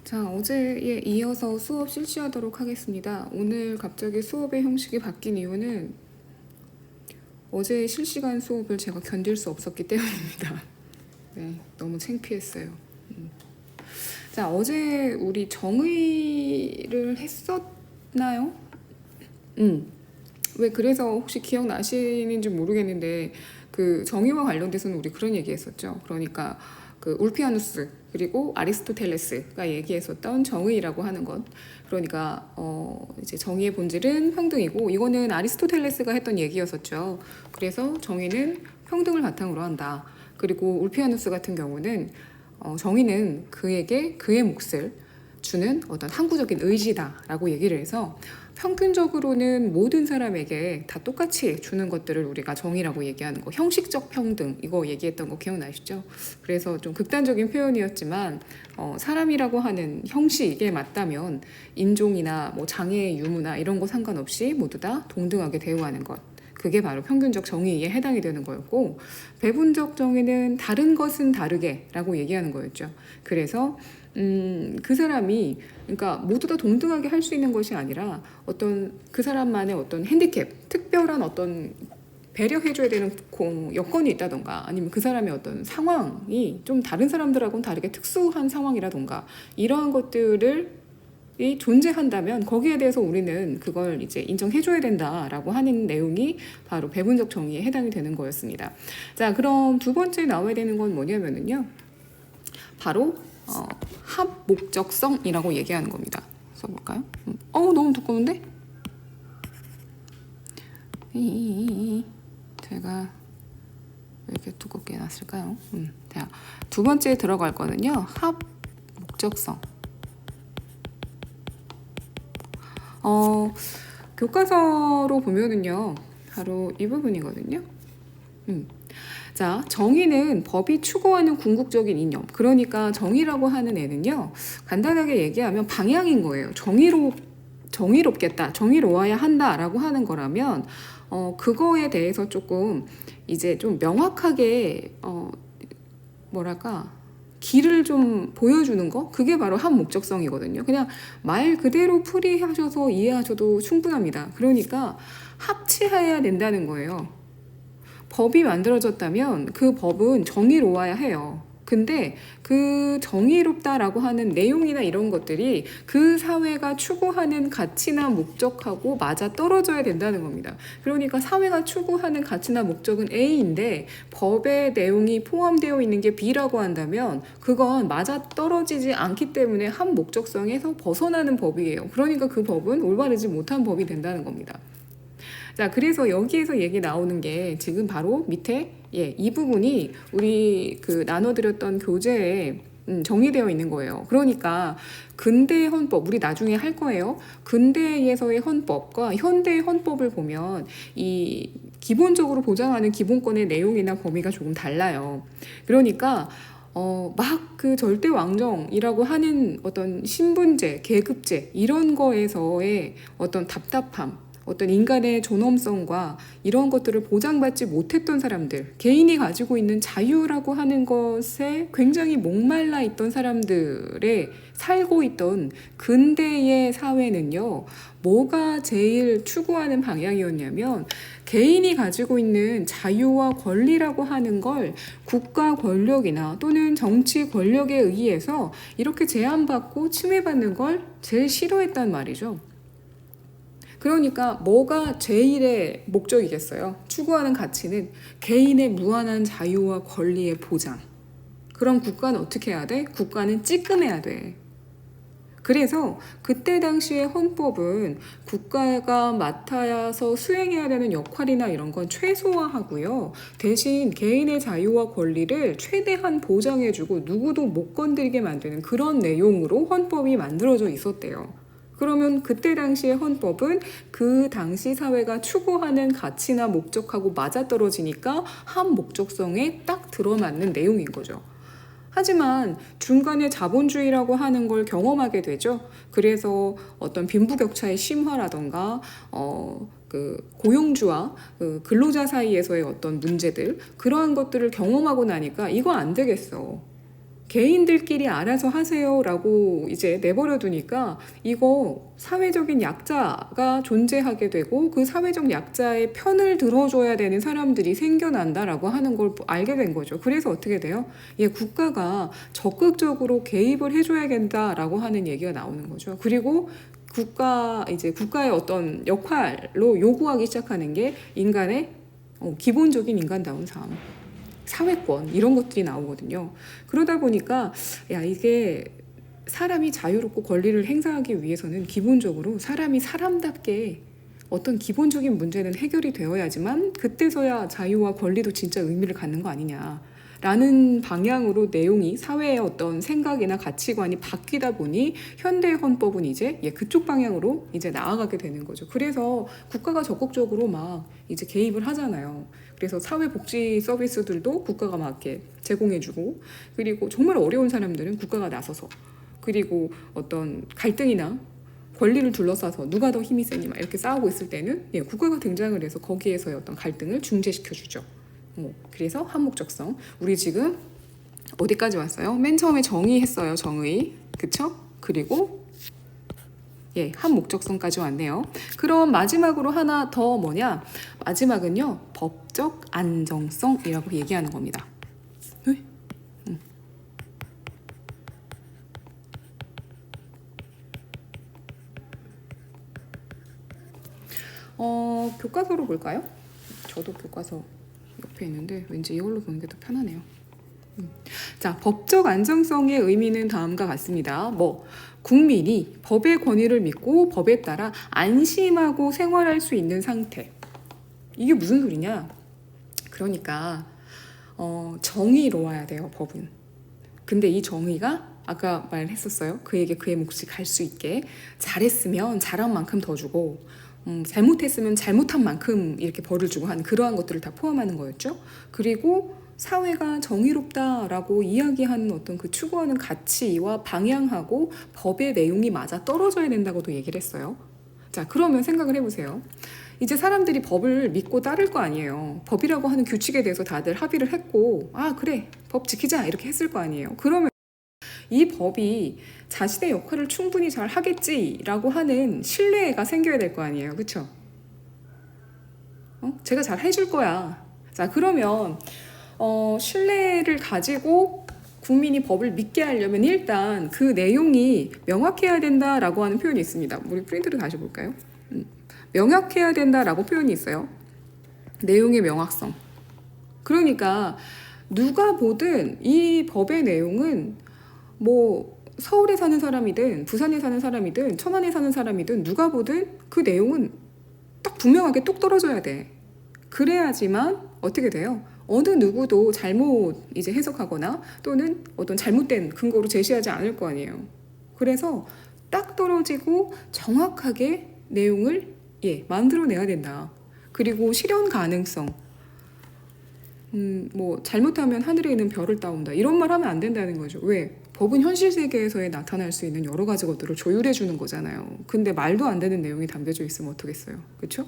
자, 어제에 이어서 수업 실시하도록 하겠습니다. 오늘 갑자기 수업의 형식이 바뀐 이유는 어제 실시간 수업을 제가 견딜 수 없었기 때문입니다. 네, 너무 창피했어요. 자, 어제 우리 정의를 했었나요? 왜 그래서 혹시 기억나시는지 모르겠는데 그 정의와 관련돼서는 우리 그런 얘기 했었죠. 그러니까 그 울피아누스 그리고 아리스토텔레스가 얘기했었던 정의라고 하는 것. 그러니까 이제 정의의 본질은 평등이고 이거는 아리스토텔레스가 했던 얘기였었죠. 그래서 정의는 평등을 바탕으로 한다. 그리고 울피아누스 같은 경우는 정의는 그에게 그의 몫을 주는 어떤 항구적인 의지다라고 얘기를 해서 평균적으로는 모든 사람에게 다 똑같이 주는 것들을 우리가 정의라고 얘기하는 거, 형식적 평등 이거 얘기했던 거 기억나시죠? 그래서 좀 극단적인 표현이었지만 사람이라고 하는 형식에 맞다면 인종이나 뭐 장애의 유무나 이런 거 상관없이 모두 다 동등하게 대우하는 것. 그게 바로 평균적 정의에 해당이 되는 거였고, 배분적 정의는 다른 것은 다르게 라고 얘기하는 거였죠. 그래서 그 사람이 그러니까 모두 다 동등하게 할 수 있는 것이 아니라 어떤 그 사람만의 어떤 핸디캡, 특별한 어떤 배려해줘야 되는 여건이 있다던가 아니면 그 사람의 어떤 상황이 좀 다른 사람들하고는 다르게 특수한 상황이라던가 이러한 것들을 이 존재한다면 거기에 대해서 우리는 그걸 이제 인정해줘야 된다라고 하는 내용이 바로 배분적 정의에 해당이 되는 거였습니다. 자, 그럼 두 번째 나와야 되는 건 뭐냐면은요. 바로 합목적성이라고 얘기하는 겁니다. 써볼까요? 너무 두꺼운데? 제가 왜 이렇게 두껍게 해놨을까요? 자, 두 번째 들어갈 거는요. 합목적성. 교과서로 보면은요. 바로 이 부분이거든요. 자, 정의는 법이 추구하는 궁극적인 이념. 그러니까 정의라고 하는 애는요. 간단하게 얘기하면 방향인 거예요. 정의롭겠다. 정의로워야 한다라고 하는 거라면 그거에 대해서 조금 이제 좀 명확하게 뭐랄까 길을 좀 보여주는 거 그게 바로 한 목적성이거든요. 그냥 말 그대로 풀이하셔서 이해하셔도 충분합니다. 그러니까 합치해야 된다는 거예요. 법이 만들어졌다면 그 법은 정의로워야 해요. 근데 그 정의롭다라고 하는 내용이나 이런 것들이 그 사회가 추구하는 가치나 목적하고 맞아 떨어져야 된다는 겁니다. 그러니까 사회가 추구하는 가치나 목적은 A인데 법의 내용이 포함되어 있는 게 B라고 한다면 그건 맞아 떨어지지 않기 때문에 한 목적성에서 벗어나는 법이에요. 그러니까 그 법은 올바르지 못한 법이 된다는 겁니다. 자, 그래서 여기에서 얘기 나오는 게 지금 바로 밑에 이 부분이 우리 그 나눠드렸던 교재에 정의되어 있는 거예요. 그러니까 근대 헌법, 우리 나중에 할 거예요. 근대에서의 헌법과 현대의 헌법을 보면 이 기본적으로 보장하는 기본권의 내용이나 범위가 조금 달라요. 그러니까 막 그 절대 왕정이라고 하는 어떤 신분제, 계급제 이런 거에서의 어떤 답답함, 어떤 인간의 존엄성과 이런 것들을 보장받지 못했던 사람들, 개인이 가지고 있는 자유라고 하는 것에 굉장히 목말라 있던 사람들의 살고 있던 근대의 사회는요, 뭐가 제일 추구하는 방향이었냐면 개인이 가지고 있는 자유와 권리라고 하는 걸 국가 권력이나 또는 정치 권력에 의해서 이렇게 제한받고 침해받는 걸 제일 싫어했단 말이죠. 그러니까 뭐가 제일의 목적이겠어요? 추구하는 가치는 개인의 무한한 자유와 권리의 보장. 그럼 국가는 어떻게 해야 돼? 국가는 찌끔해야 돼. 그래서 그때 당시의 헌법은 국가가 맡아서 수행해야 되는 역할이나 이런 건 최소화하고요. 대신 개인의 자유와 권리를 최대한 보장해주고 누구도 못 건드리게 만드는 그런 내용으로 헌법이 만들어져 있었대요. 그러면 그때 당시의 헌법은 그 당시 사회가 추구하는 가치나 목적하고 맞아떨어지니까 한 목적성에 딱 들어맞는 내용인 거죠. 하지만 중간에 자본주의라고 하는 걸 경험하게 되죠. 그래서 어떤 빈부격차의 심화라던가 그 고용주와 그 근로자 사이에서의 어떤 문제들 그러한 것들을 경험하고 나니까 이거 안 되겠어. 개인들끼리 알아서 하세요라고 이제 내버려 두니까 이거 사회적인 약자가 존재하게 되고 그 사회적 약자의 편을 들어줘야 되는 사람들이 생겨난다라고 하는 걸 알게 된 거죠. 그래서 어떻게 돼요? 국가가 적극적으로 개입을 해줘야 된다라고 하는 얘기가 나오는 거죠. 그리고 국가의 어떤 역할로 요구하기 시작하는 게 인간의 기본적인 인간다운 삶. 사회권 이런 것들이 나오거든요. 그러다 보니까 이게 사람이 자유롭고 권리를 행사하기 위해서는 기본적으로 사람이 사람답게 어떤 기본적인 문제는 해결이 되어야지만 그때서야 자유와 권리도 진짜 의미를 갖는 거 아니냐라는 방향으로 내용이 사회의 어떤 생각이나 가치관이 바뀌다 보니 현대 헌법은 이제 그쪽 방향으로 이제 나아가게 되는 거죠. 그래서 국가가 적극적으로 막 이제 개입을 하잖아요. 그래서 사회복지 서비스들도 국가가 막 이렇게 제공해주고, 그리고 정말 어려운 사람들은 국가가 나서서, 그리고 어떤 갈등이나 권리를 둘러싸서 누가 더 힘이 세니 막 이렇게 싸우고 있을 때는 국가가 등장을 해서 거기에서의 어떤 갈등을 중재시켜주죠. 그래서 한목적성. 우리 지금 어디까지 왔어요? 맨 처음에 정의 했어요. 정의. 그쵸? 그리고 한 목적성까지 왔네요. 그럼 마지막으로 하나 더 뭐냐? 마지막은요, 법적 안정성이라고 얘기하는 겁니다. 네? 교과서로 볼까요? 저도 교과서 옆에 있는데 왠지 이걸로 보는 게 더 편하네요. 자, 법적 안정성의 의미는 다음과 같습니다. 국민이 법의 권위를 믿고 법에 따라 안심하고 생활할 수 있는 상태. 이게 무슨 소리냐? 그러니까 정의로워야 돼요, 법은. 근데 이 정의가 아까 말했었어요. 그에게 그의 몫이 갈 수 있게 잘했으면 잘한 만큼 더 주고 잘못했으면 잘못한 만큼 이렇게 벌을 주고 하는 그러한 것들을 다 포함하는 거였죠. 그리고 사회가 정의롭다라고 이야기하는 어떤 그 추구하는 가치와 방향하고 법의 내용이 맞아 떨어져야 된다고도 얘기를 했어요. 자, 그러면 생각을 해보세요. 이제 사람들이 법을 믿고 따를 거 아니에요. 법이라고 하는 규칙에 대해서 다들 합의를 했고, 그래, 법 지키자 이렇게 했을 거 아니에요. 그러면 이 법이 자신의 역할을 충분히 잘 하겠지라고 하는 신뢰가 생겨야 될 거 아니에요. 그렇죠? 제가 잘 해줄 거야. 자, 그러면 신뢰를 가지고 국민이 법을 믿게 하려면 일단 그 내용이 명확해야 된다라고 하는 표현이 있습니다. 우리 프린트를 다시 볼까요? 명확해야 된다라고 표현이 있어요. 내용의 명확성. 그러니까 누가 보든 이 법의 내용은 서울에 사는 사람이든 부산에 사는 사람이든 천안에 사는 사람이든 누가 보든 그 내용은 딱 분명하게 뚝 떨어져야 돼. 그래야지만 어떻게 돼요? 어느 누구도 잘못 이제 해석하거나 또는 어떤 잘못된 근거로 제시하지 않을 거 아니에요. 그래서 딱 떨어지고 정확하게 내용을 만들어내야 된다. 그리고 실현 가능성. 잘못하면 하늘에 있는 별을 따온다. 이런 말 하면 안 된다는 거죠. 왜? 법은 현실 세계에서의 나타날 수 있는 여러 가지 것들을 조율해 주는 거잖아요. 근데 말도 안 되는 내용이 담겨져 있으면 어떡겠어요. 그렇죠?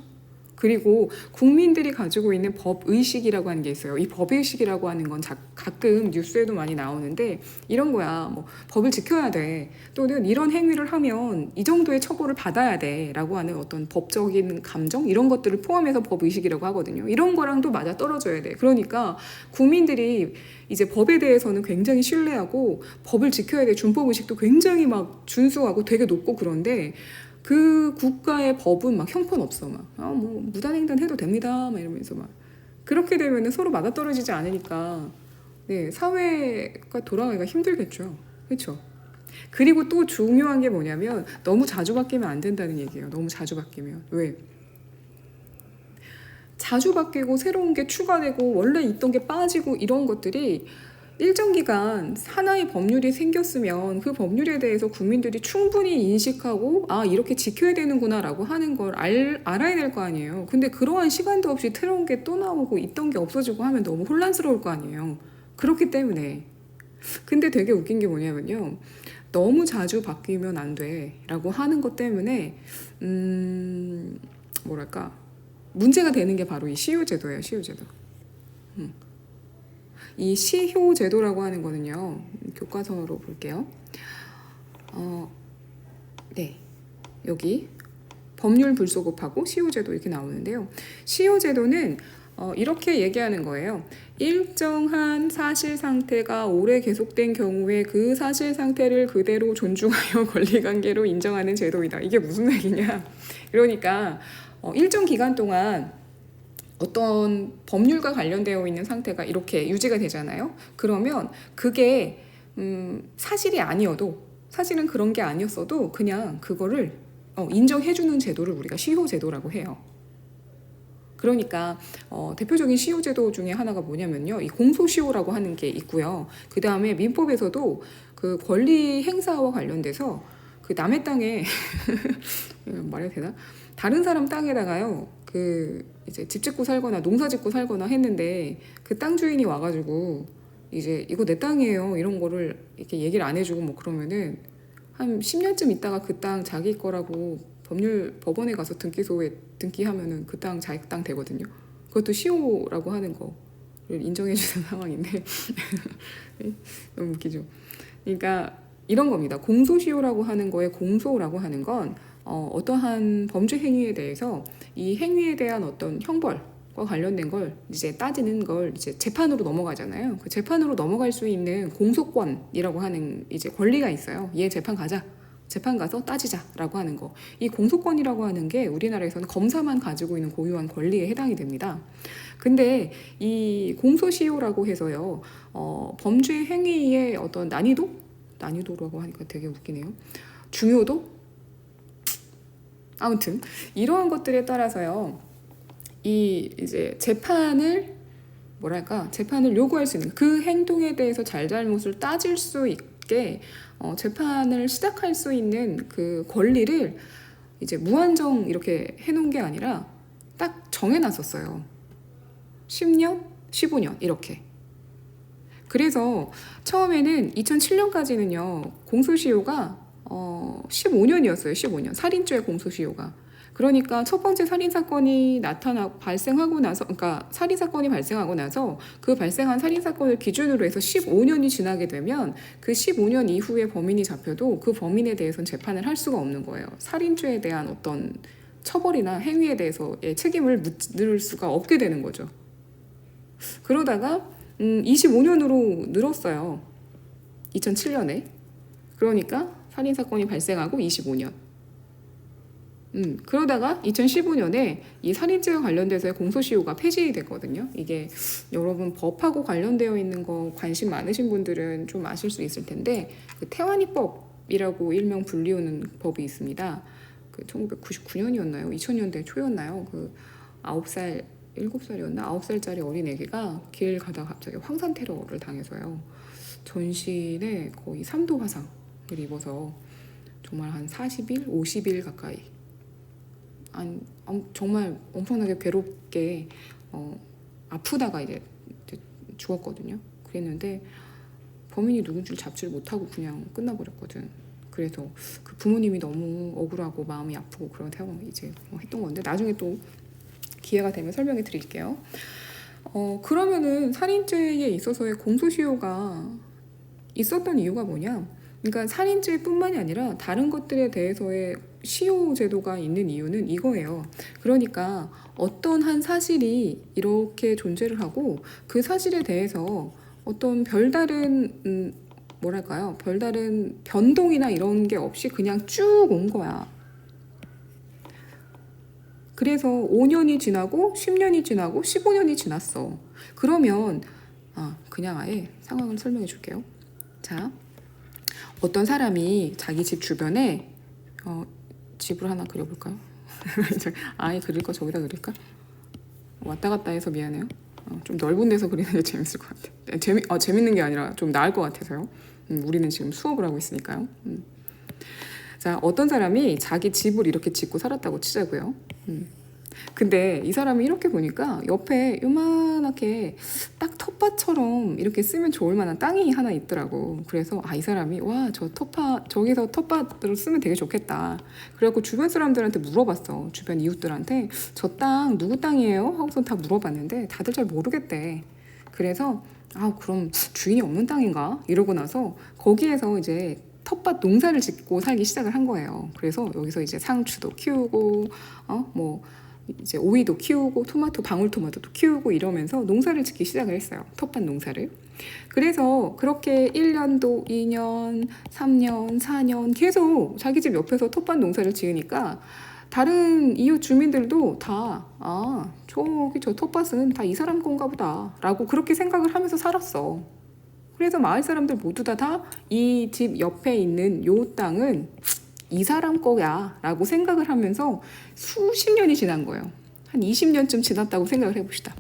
그리고 국민들이 가지고 있는 법의식이라고 하는 게 있어요. 이 법의식이라고 하는 건 가끔 뉴스에도 많이 나오는데 이런 거야. 법을 지켜야 돼. 또는 이런 행위를 하면 이 정도의 처벌을 받아야 돼. 라고 하는 어떤 법적인 감정? 이런 것들을 포함해서 법의식이라고 하거든요. 이런 거랑도 맞아 떨어져야 돼. 그러니까 국민들이 이제 법에 대해서는 굉장히 신뢰하고 법을 지켜야 돼. 준법의식도 굉장히 막 준수하고 되게 높고 그런데 그 국가의 법은 막 형편없어. 무단횡단 해도 됩니다. 막 이러면서 그렇게 되면 서로 맞아떨어지지 않으니까 사회가 돌아가기가 힘들겠죠. 그렇죠? 그리고 또 중요한 게 뭐냐면 너무 자주 바뀌면 안 된다는 얘기예요. 너무 자주 바뀌면. 왜? 자주 바뀌고 새로운 게 추가되고 원래 있던 게 빠지고 이런 것들이 일정 기간 하나의 법률이 생겼으면 그 법률에 대해서 국민들이 충분히 인식하고 이렇게 지켜야 되는구나 라고 하는 걸 알아야 될 거 아니에요. 근데 그러한 시간도 없이 새로운 게 또 나오고 있던 게 없어지고 하면 너무 혼란스러울 거 아니에요. 그렇기 때문에 근데 되게 웃긴 게 뭐냐면요, 너무 자주 바뀌면 안 돼 라고 하는 것 때문에 문제가 되는 게 바로 이 시효제도예요. 시효제도. 이 시효 제도라고 하는 거는요. 교과서로 볼게요. 네, 여기 법률 불소급하고 시효제도 이렇게 나오는데요. 시효제도는 이렇게 얘기하는 거예요. 일정한 사실 상태가 오래 계속된 경우에 그 사실 상태를 그대로 존중하여 권리관계로 인정하는 제도이다. 이게 무슨 얘기냐? 그러니까 일정 기간 동안 어떤 법률과 관련되어 있는 상태가 이렇게 유지가 되잖아요. 그러면 그게 사실이 아니어도, 사실은 그런 게 아니었어도 그냥 그거를 인정해주는 제도를 우리가 시효제도라고 해요. 그러니까 대표적인 시효제도 중에 하나가 뭐냐면요, 이 공소시효라고 하는 게 있고요. 그 다음에 민법에서도 그 권리 행사와 관련돼서 그 남의 땅에 말해도 되나? 다른 사람 땅에다가요, 그 이제 집 짓고 살거나 농사 짓고 살거나 했는데 그 땅 주인이 와가지고 이제 이거 내 땅이에요 이런 거를 이렇게 얘기를 안 해주고 뭐 그러면은 한 10년쯤 있다가 그 땅 자기 거라고 법원에 가서 등기소에 등기하면은 그 땅 자기 땅 되거든요. 그것도 시효라고 하는 거를 인정해주는 상황인데 너무 웃기죠. 그러니까 이런 겁니다. 공소시효라고 하는 거에 공소라고 하는 건 어떠한 범죄 행위에 대해서 이 행위에 대한 어떤 형벌과 관련된 걸 이제 따지는 걸 이제 재판으로 넘어가잖아요. 그 재판으로 넘어갈 수 있는 공소권이라고 하는 이제 권리가 있어요. 얘 재판 가자. 재판 가서 따지자라고 하는 거. 이 공소권이라고 하는 게 우리나라에서는 검사만 가지고 있는 고유한 권리에 해당이 됩니다. 근데 이 공소시효라고 해서요, 범죄 행위의 어떤 난이도라고 하니까 되게 웃기네요. 중요도? 아무튼 이러한 것들에 따라서요, 이 이제 재판을 요구할 수 있는 그 행동에 대해서 잘잘못을 따질 수 있게 재판을 시작할 수 있는 그 권리를 이제 무한정 이렇게 해놓은 게 아니라 딱 정해놨었어요. 10년, 15년 이렇게. 그래서 처음에는 2007년까지는요, 공소시효가 15년이었어요. 15년. 살인죄 공소시효가. 그러니까 첫 번째 살인사건이 발생하고 나서, 그러니까 살인사건이 발생하고 나서 그 발생한 살인사건을 기준으로 해서 15년이 지나게 되면 그 15년 이후에 범인이 잡혀도 그 범인에 대해서는 재판을 할 수가 없는 거예요. 살인죄에 대한 어떤 처벌이나 행위에 대해서의 책임을 묻을 수가 없게 되는 거죠. 그러다가 25년으로 늘었어요. 2007년에. 그러니까 살인사건이 발생하고 25년. 그러다가 2015년에 이 살인죄와 관련돼서의 공소시효가 폐지됐거든요. 이게 여러분 법하고 관련되어 있는 거 관심 많으신 분들은 좀 아실 수 있을 텐데, 그 태완이법이라고 일명 불리우는 법이 있습니다. 그 1999년이었나요? 2000년대 초였나요? 그 9살, 7살이었나? 9살짜리 어린애기가 길 가다가 갑자기 황산 테러를 당해서요, 전신에 거의 3도 화상을 입어서 정말 한 40일, 50일 가까이 정말 엄청나게 괴롭게 아프다가 이제 죽었거든요. 그랬는데 범인이 누군지를 잡지를 못하고 그냥 끝나버렸거든. 그래서 그 부모님이 너무 억울하고 마음이 아프고 그러다가 이제 했던 건데, 나중에 또 기회가 되면 설명해 드릴게요. 그러면은 살인죄에 있어서의 공소시효가 있었던 이유가 뭐냐? 그러니까 살인죄뿐만이 아니라 다른 것들에 대해서의 시효 제도가 있는 이유는 이거예요. 그러니까 어떤 한 사실이 이렇게 존재를 하고 그 사실에 대해서 어떤 별다른 별다른 변동이나 이런 게 없이 그냥 쭉 온 거야. 그래서 5년이 지나고 10년이 지나고 15년이 지났어. 그러면 그냥 아예 상황을 설명해 줄게요. 자, 어떤 사람이 자기 집 주변에 집을 하나 그려볼까요? 아예 그릴 거 저기다 그릴까? 왔다 갔다 해서 미안해요. 좀 넓은 데서 그리는 게 재밌을 것 같아. 재밌는 게 아니라 좀 나을 것 같아서요. 우리는 지금 수업을 하고 있으니까요. 자, 어떤 사람이 자기 집을 이렇게 짓고 살았다고 치자고요. 근데 이 사람이 이렇게 보니까 옆에 요만하게 딱 텃밭처럼 이렇게 쓰면 좋을 만한 땅이 하나 있더라고. 그래서 이 사람이 저기서 텃밭으로 쓰면 되게 좋겠다. 그래갖고 주변 사람들한테 물어봤어. 주변 이웃들한테 저 땅 누구 땅이에요? 하고서 다 물어봤는데 다들 잘 모르겠대. 그래서 아, 그럼 주인이 없는 땅인가? 이러고 나서 거기에서 이제 텃밭 농사를 짓고 살기 시작을 한 거예요. 그래서 여기서 이제 상추도 키우고, 뭐, 이제 오이도 키우고, 토마토, 방울토마토도 키우고 이러면서 농사를 짓기 시작을 했어요. 텃밭 농사를. 그래서 그렇게 1년도, 2년, 3년, 4년 계속 자기 집 옆에서 텃밭 농사를 지으니까 다른 이웃 주민들도 다, 저기 저 텃밭은 다 이 사람 건가 보다 라고 그렇게 생각을 하면서 살았어. 그래서 마을 사람들 모두 다 이 집 옆에 있는 요 땅은 이 사람 거야 라고 생각을 하면서 수십 년이 지난 거예요. 한 20년쯤 지났다고 생각을 해봅시다.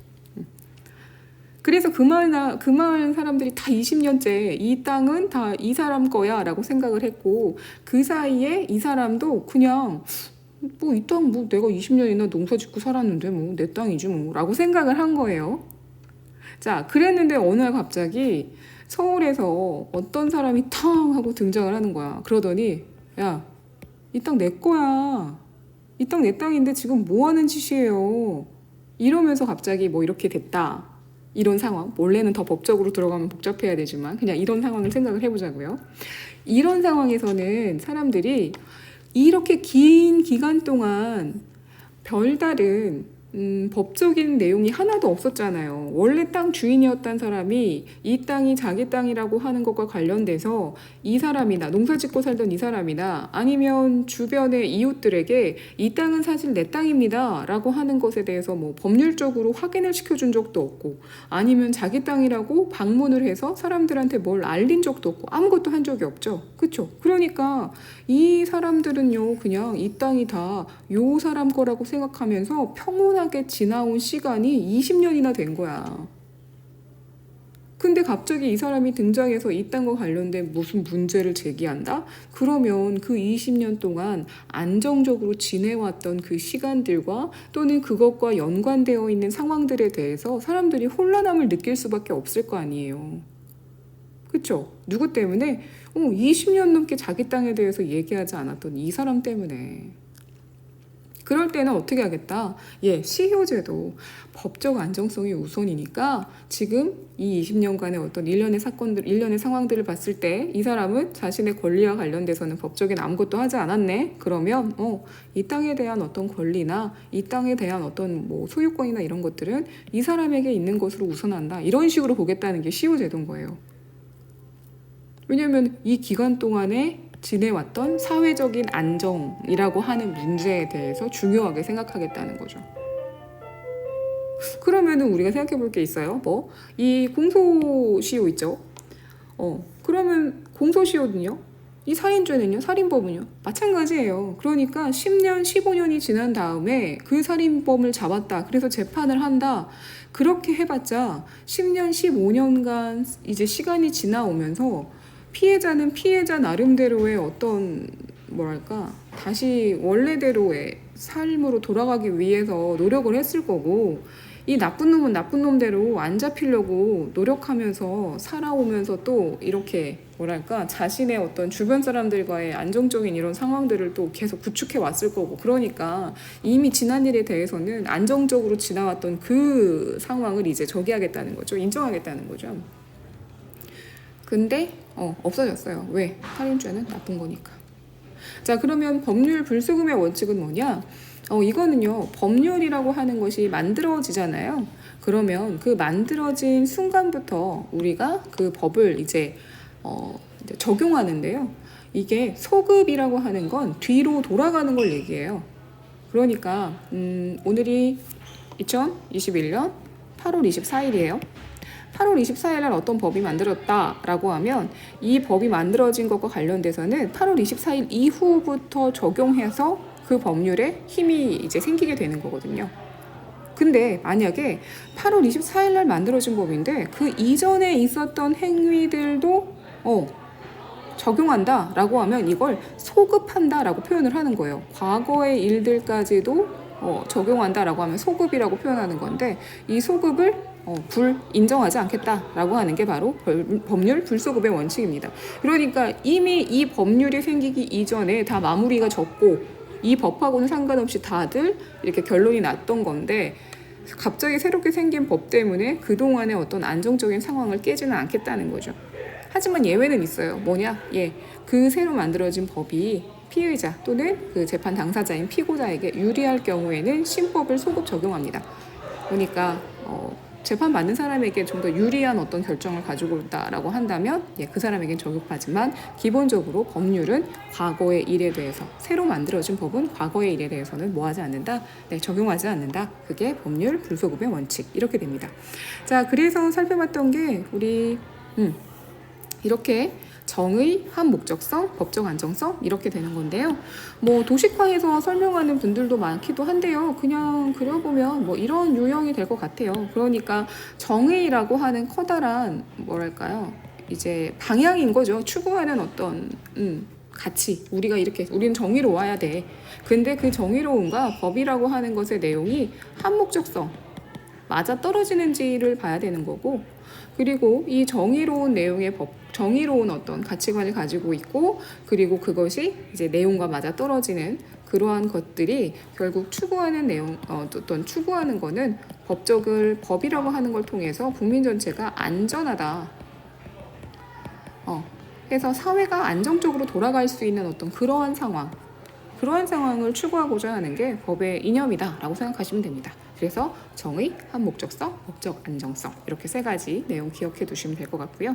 그래서 그 마을 사람들이 다 20년째 이 땅은 다 이 사람 거야 라고 생각을 했고, 그 사이에 이 사람도 그냥 뭐 이 땅 뭐 내가 20년이나 농사 짓고 살았는데 뭐 내 땅이지 뭐 라고 생각을 한 거예요. 자, 그랬는데 어느 날 갑자기 서울에서 어떤 사람이 탕 하고 등장을 하는 거야. 그러더니 야, 이 땅 내 거야. 이 땅 내 땅인데 지금 뭐 하는 짓이에요. 이러면서 갑자기 뭐 이렇게 됐다. 이런 상황. 원래는 더 법적으로 들어가면 복잡해야 되지만 그냥 이런 상황을 생각을 해보자고요. 이런 상황에서는 사람들이 이렇게 긴 기간 동안 별다른 법적인 내용이 하나도 없었잖아요. 원래 땅 주인이었던 사람이 이 땅이 자기 땅이라고 하는 것과 관련돼서 이 사람이나 농사 짓고 살던 이 사람이나 아니면 주변의 이웃들에게 이 땅은 사실 내 땅입니다 라고 하는 것에 대해서 뭐 법률적으로 확인을 시켜준 적도 없고, 아니면 자기 땅이라고 방문을 해서 사람들한테 뭘 알린 적도 없고 아무것도 한 적이 없죠. 그쵸? 그러니까 이 사람들은요 그냥 이 땅이 다 요 사람 거라고 생각하면서 평온하게 지나온 시간이 20년이나 된 거야. 근데 갑자기 이 사람이 등장해서 이 땅과 관련된 무슨 문제를 제기한다? 그러면 그 20년 동안 안정적으로 지내왔던 그 시간들과 또는 그것과 연관되어 있는 상황들에 대해서 사람들이 혼란함을 느낄 수밖에 없을 거 아니에요. 그쵸? 누구 때문에? 20년 넘게 자기 땅에 대해서 얘기하지 않았던 이 사람 때문에. 그럴 때는 어떻게 하겠다? 시효제도 법적 안정성이 우선이니까 지금 이 20년간의 어떤 일련의 사건들, 일련의 상황들을 봤을 때 이 사람은 자신의 권리와 관련돼서는 법적인 아무것도 하지 않았네? 그러면 이 땅에 대한 어떤 권리나 이 땅에 대한 어떤 뭐 소유권이나 이런 것들은 이 사람에게 있는 것으로 우선한다. 이런 식으로 보겠다는 게 시효제도인 거예요. 왜냐하면 이 기간 동안에 지내왔던 사회적인 안정이라고 하는 문제에 대해서 중요하게 생각하겠다는 거죠. 그러면은 우리가 생각해 볼 게 있어요. 이 공소시효 있죠? 그러면 공소시효는요? 이 살인죄는요? 살인범은요? 마찬가지예요. 그러니까 10년, 15년이 지난 다음에 그 살인범을 잡았다. 그래서 재판을 한다. 그렇게 해봤자 10년, 15년간 이제 시간이 지나오면서 피해자는 피해자 나름대로의 어떤 다시 원래대로의 삶으로 돌아가기 위해서 노력을 했을 거고, 이 나쁜 놈은 나쁜 놈대로 안 잡히려고 노력하면서 살아오면서 또 이렇게 자신의 어떤 주변 사람들과의 안정적인 이런 상황들을 또 계속 구축해 왔을 거고, 그러니까 이미 지난 일에 대해서는 안정적으로 지나왔던 그 상황을 이제 저기하겠다는 거죠. 인정하겠다는 거죠. 근데 없어졌어요. 왜? 살인죄는 나쁜 거니까. 자, 그러면 법률 불수금의 원칙은 뭐냐? 이거는요, 법률이라고 하는 것이 만들어지잖아요. 그러면 그 만들어진 순간부터 우리가 그 법을 이제 적용하는데요. 이게 소급이라고 하는 건 뒤로 돌아가는 걸 얘기해요. 그러니까 오늘이 2021년 8월 24일이에요. 8월 24일 날 어떤 법이 만들었다라고 하면 이 법이 만들어진 것과 관련돼서는 8월 24일 이후부터 적용해서 그 법률에 힘이 이제 생기게 되는 거거든요. 근데 만약에 8월 24일 날 만들어진 법인데 그 이전에 있었던 행위들도 적용한다라고 하면 이걸 소급한다라고 표현을 하는 거예요. 과거의 일들까지도 적용한다라고 하면 소급이라고 표현하는 건데, 이 소급을 인정하지 않겠다라고 하는 게 바로 법률 불소급의 원칙입니다. 그러니까 이미 이 법률이 생기기 이전에 다 마무리가 졌고 이 법하고는 상관없이 다들 이렇게 결론이 났던 건데, 갑자기 새롭게 생긴 법 때문에 그동안의 어떤 안정적인 상황을 깨지는 않겠다는 거죠. 하지만 예외는 있어요. 뭐냐? 그 새로 만들어진 법이 피의자 또는 그 재판 당사자인 피고자에게 유리할 경우에는 신법을 소급 적용합니다. 그러니까 재판 받는 사람에게 좀 더 유리한 어떤 결정을 가지고 있다라고 한다면 그 사람에겐 적용하지만 기본적으로 법률은 과거의 일에 대해서 새로 만들어진 법은 과거의 일에 대해서는 뭐하지 않는다? 적용하지 않는다. 그게 법률 불소급의 원칙 이렇게 됩니다. 자, 그래서 살펴봤던 게 우리 이렇게 정의, 한목적성, 법적 안정성 이렇게 되는 건데요. 뭐 도식화해서 설명하는 분들도 많기도 한데요. 그냥 그려보면 뭐 이런 유형이 될 것 같아요. 그러니까 정의라고 하는 커다란 뭐랄까요? 이제 방향인 거죠. 추구하는 어떤 가치. 우리는 정의로워야 돼. 근데 그 정의로움과 법이라고 하는 것의 내용이 한목적성 맞아 떨어지는지를 봐야 되는 거고, 그리고 이 정의로운 내용의 정의로운 어떤 가치관을 가지고 있고, 그리고 그것이 이제 내용과 맞아 떨어지는 그러한 것들이 결국 추구하는 내용, 어떤 추구하는 거는 법이라고 하는 걸 통해서 국민 전체가 안전하다. 해서 사회가 안정적으로 돌아갈 수 있는 어떤 그러한 상황을 추구하고자 하는 게 법의 이념이다라고 생각하시면 됩니다. 그래서 정의, 한목적성, 법적 안정성 이렇게 세 가지 내용 기억해 두시면 될 것 같고요.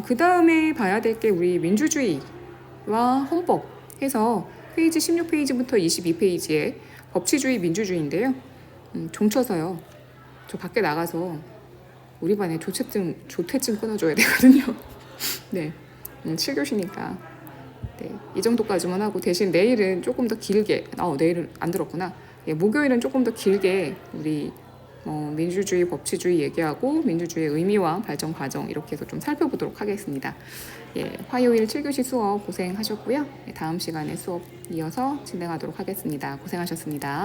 그 다음에 봐야 될 게 우리 민주주의와 헌법 해서 페이지 16페이지부터 22페이지에 법치주의, 민주주의인데요. 종쳐서요. 저 밖에 나가서 우리 반에 조퇴증 끊어줘야 되거든요. 네, 7교시니까. 네, 이 정도까지만 하고 대신 내일은 조금 더 길게, 내일은 안 들었구나. 목요일은 조금 더 길게 우리 민주주의, 법치주의 얘기하고 민주주의의 의미와 발전 과정 이렇게 해서 좀 살펴보도록 하겠습니다. 화요일 7교시 수업 고생하셨고요. 다음 시간에 수업 이어서 진행하도록 하겠습니다. 고생하셨습니다.